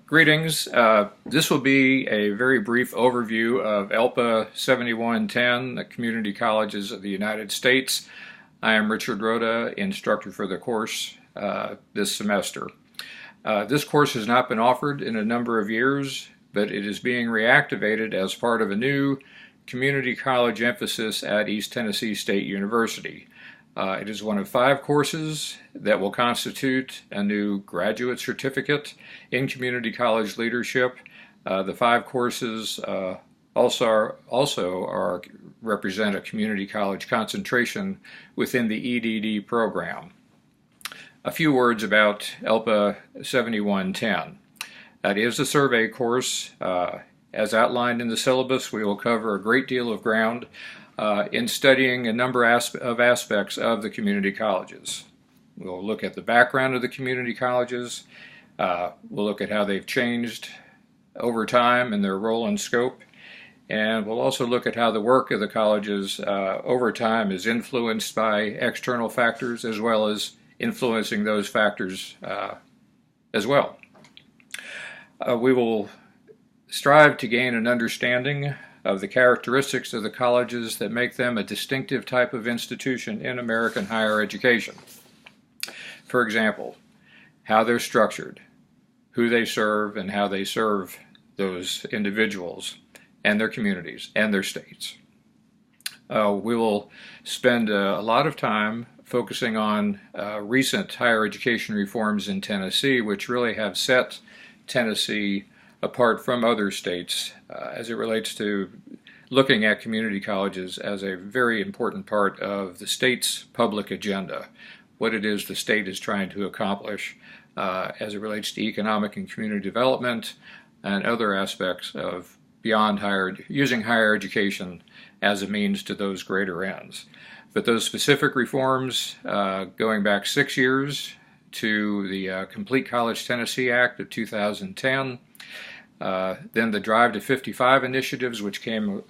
Greetings. This will be a very brief overview of ELPA 7110, the Community Colleges of the United States. I am Richard Rhoda, instructor for the course this semester. This course has not been offered in a number of years, but it is being reactivated as part of a new community college emphasis at East Tennessee State University. It is one of 5 courses that will constitute a new graduate certificate in community college leadership. The 5 courses also represent a community college concentration within the EDD program. A few words about ELPA 7110. That is a survey course. As outlined in the syllabus, we will cover a great deal of ground in studying a number of aspects of the community colleges. We'll look at the background of the community colleges. We'll look at how they've changed over time and their role and scope. And we'll also look at how the work of the colleges over time is influenced by external factors as well as influencing those factors as well. We will strive to gain an understanding of the characteristics of the colleges that make them a distinctive type of institution in American higher education. For example, how they're structured, who they serve, and how they serve those individuals and their communities and their states. We will spend a lot of time focusing on recent higher education reforms in Tennessee, which really have set Tennessee apart from other states as it relates to looking at community colleges as a very important part of the state's public agenda, what it is the state is trying to accomplish as it relates to economic and community development and other aspects of using higher education as a means to those greater ends. But those specific reforms going back 6 years to the Complete College Tennessee Act of 2010, then the Drive to 55 initiatives, which came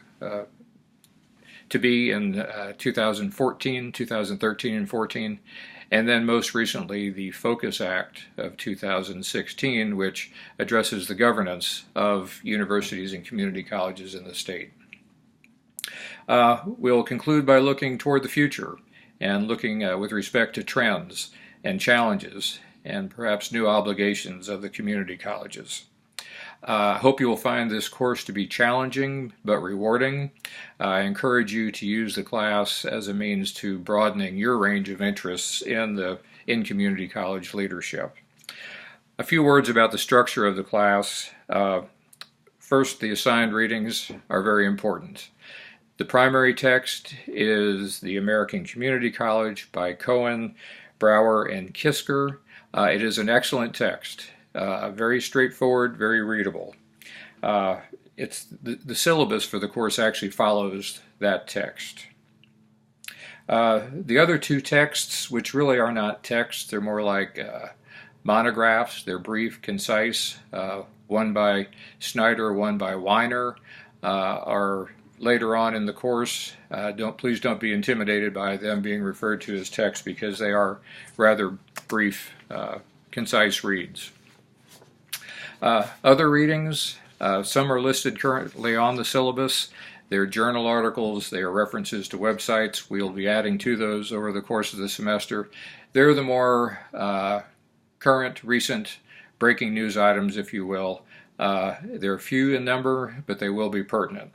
to be in 2014, 2013, and 14, and then most recently the Focus Act of 2016, which addresses the governance of universities and community colleges in the state. We'll conclude by looking toward the future and looking with respect to trends and challenges and perhaps new obligations of the community colleges. I hope you will find this course to be challenging but rewarding. I encourage you to use the class as a means to broadening your range of interests in community college leadership. A few words about the structure of the class. First, the assigned readings are very important. The primary text is The American Community College by Cohen, Brower, and Kisker. It is an excellent text. Very straightforward, very readable. The syllabus for the course actually follows that text. The other 2 texts, which really are not texts, they're more like monographs. They're brief, concise. One by Snyder, one by Weiner, are later on in the course. Please don't be intimidated by them being referred to as text because they are rather brief, concise reads. Other readings, some are listed currently on the syllabus. They're journal articles, they are references to websites. We'll be adding to those over the course of the semester. They're the more current, recent, breaking news items, if you will. They're few in number, but they will be pertinent.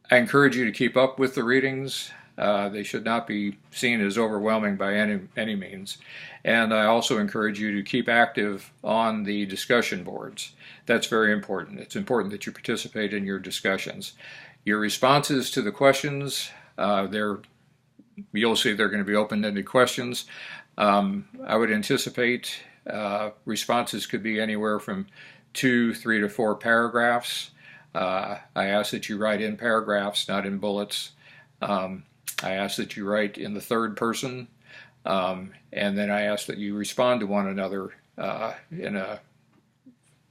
I encourage you to keep up with the readings. They should not be seen as overwhelming by any means. And I also encourage you to keep active on the discussion boards. That's very important. It's important that you participate in your discussions. Your responses to the questions, you'll see they're going to be open-ended questions. I would anticipate responses could be anywhere from 2, 3 to 4 paragraphs. I ask that you write in paragraphs, not in bullets. I ask that you write in the third person, and then I ask that you respond to one another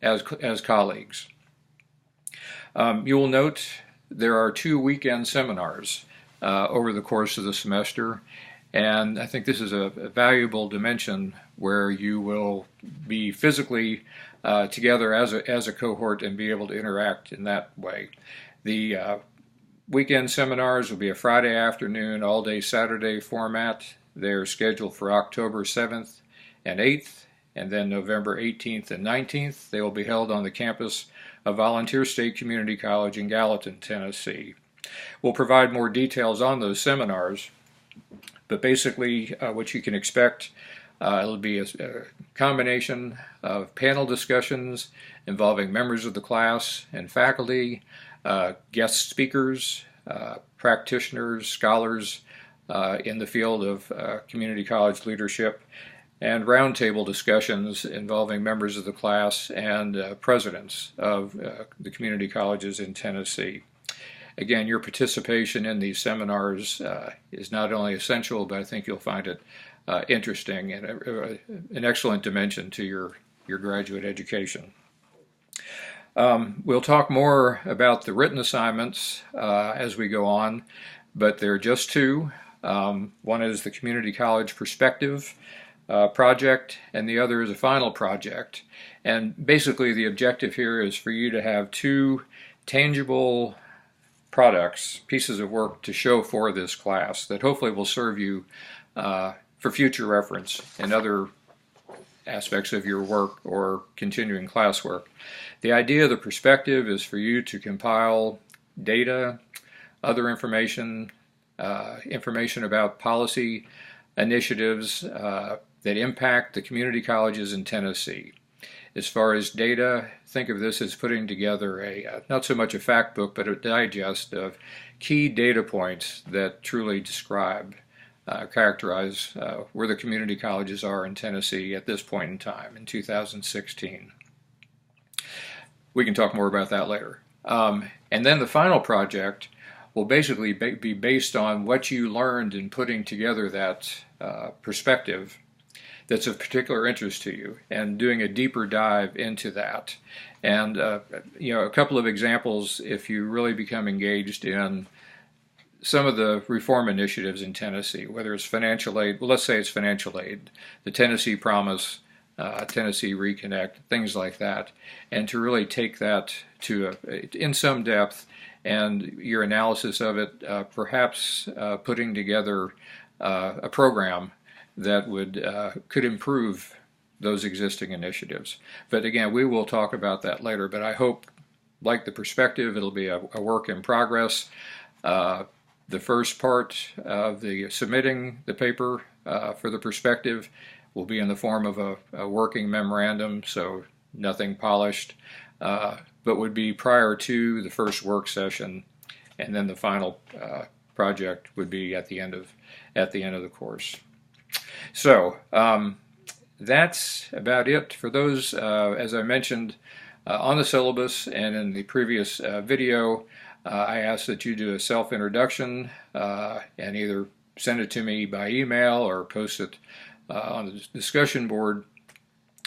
as colleagues. You will note there are 2 weekend seminars over the course of the semester, And I think this is a valuable dimension where you will be physically together as a cohort and be able to interact in that way. The weekend seminars will be a Friday afternoon, all-day Saturday format. They're scheduled for October 7th and 8th, and then November 18th and 19th. They will be held on the campus of Volunteer State Community College in Gallatin, Tennessee. We'll provide more details on those seminars, but basically what you can expect, it'll be a combination of panel discussions involving members of the class and faculty, guest speakers, practitioners, scholars in the field of community college leadership, and roundtable discussions involving members of the class and presidents of the community colleges in Tennessee. Again, your participation in these seminars is not only essential, but I think you'll find it interesting and an excellent dimension to your graduate education. We'll talk more about the written assignments as we go on, but there are just two. One is the Community College Perspective project, and the other is a final project. And basically the objective here is for you to have two tangible products, pieces of work to show for this class that hopefully will serve you for future reference in other aspects of your work or continuing classwork. The idea of the perspective is for you to compile data, other information, information about policy initiatives that impact the community colleges in Tennessee. As far as data, think of this as putting together a, not so much a fact book, but a digest of key data points that truly describe, characterize where the community colleges are in Tennessee at this point in time, in 2016. We can talk more about that later. And then the final project will basically be based on what you learned in putting together that perspective that's of particular interest to you, and doing a deeper dive into that. And a couple of examples, if you really become engaged in some of the reform initiatives in Tennessee, whether it's financial aid, well, let's say it's financial aid, the Tennessee Promise, Tennessee Reconnect, things like that, and to really take that to in some depth, and your analysis of it, perhaps putting together a program that could improve those existing initiatives. But again, we will talk about that later, but I hope, like the perspective, it'll be a work in progress. The first part of the submitting the paper for the perspective will be in the form of a working memorandum, so nothing polished, but would be prior to the first work session, and then the final project would be at the end of the course. So that's about it for those, as I mentioned, on the syllabus and in the previous video. I asked that you do a self-introduction and either send it to me by email or post it on the discussion board.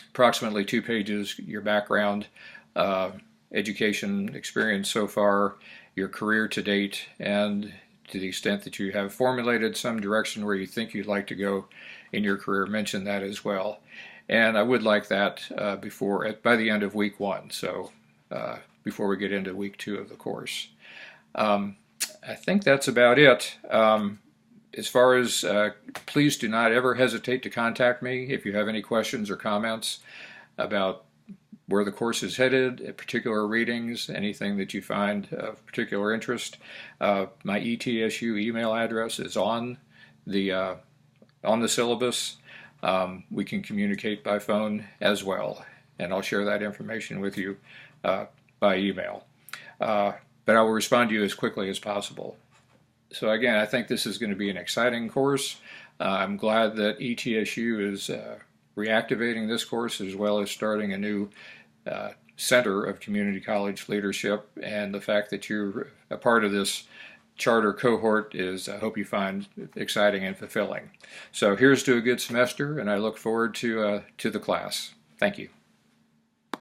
Approximately 2 pages, your background, education experience so far, your career to date, and to the extent that you have formulated some direction where you think you'd like to go in your career, mention that as well. And I would like that by the end of week 1, so before we get into week 2 of the course. I think that's about it. As far as, please do not ever hesitate to contact me if you have any questions or comments about where the course is headed, particular readings, anything that you find of particular interest. My ETSU email address is on the syllabus. We can communicate by phone as well, and I'll share that information with you by email. But I will respond to you as quickly as possible. So again, I think this is going to be an exciting course. I'm glad that ETSU is reactivating this course, as well as starting a new Center of Community College Leadership, and the fact that you're a part of this charter cohort is, I hope you find exciting and fulfilling. So here's to a good semester, and I look forward to the class. Thank you.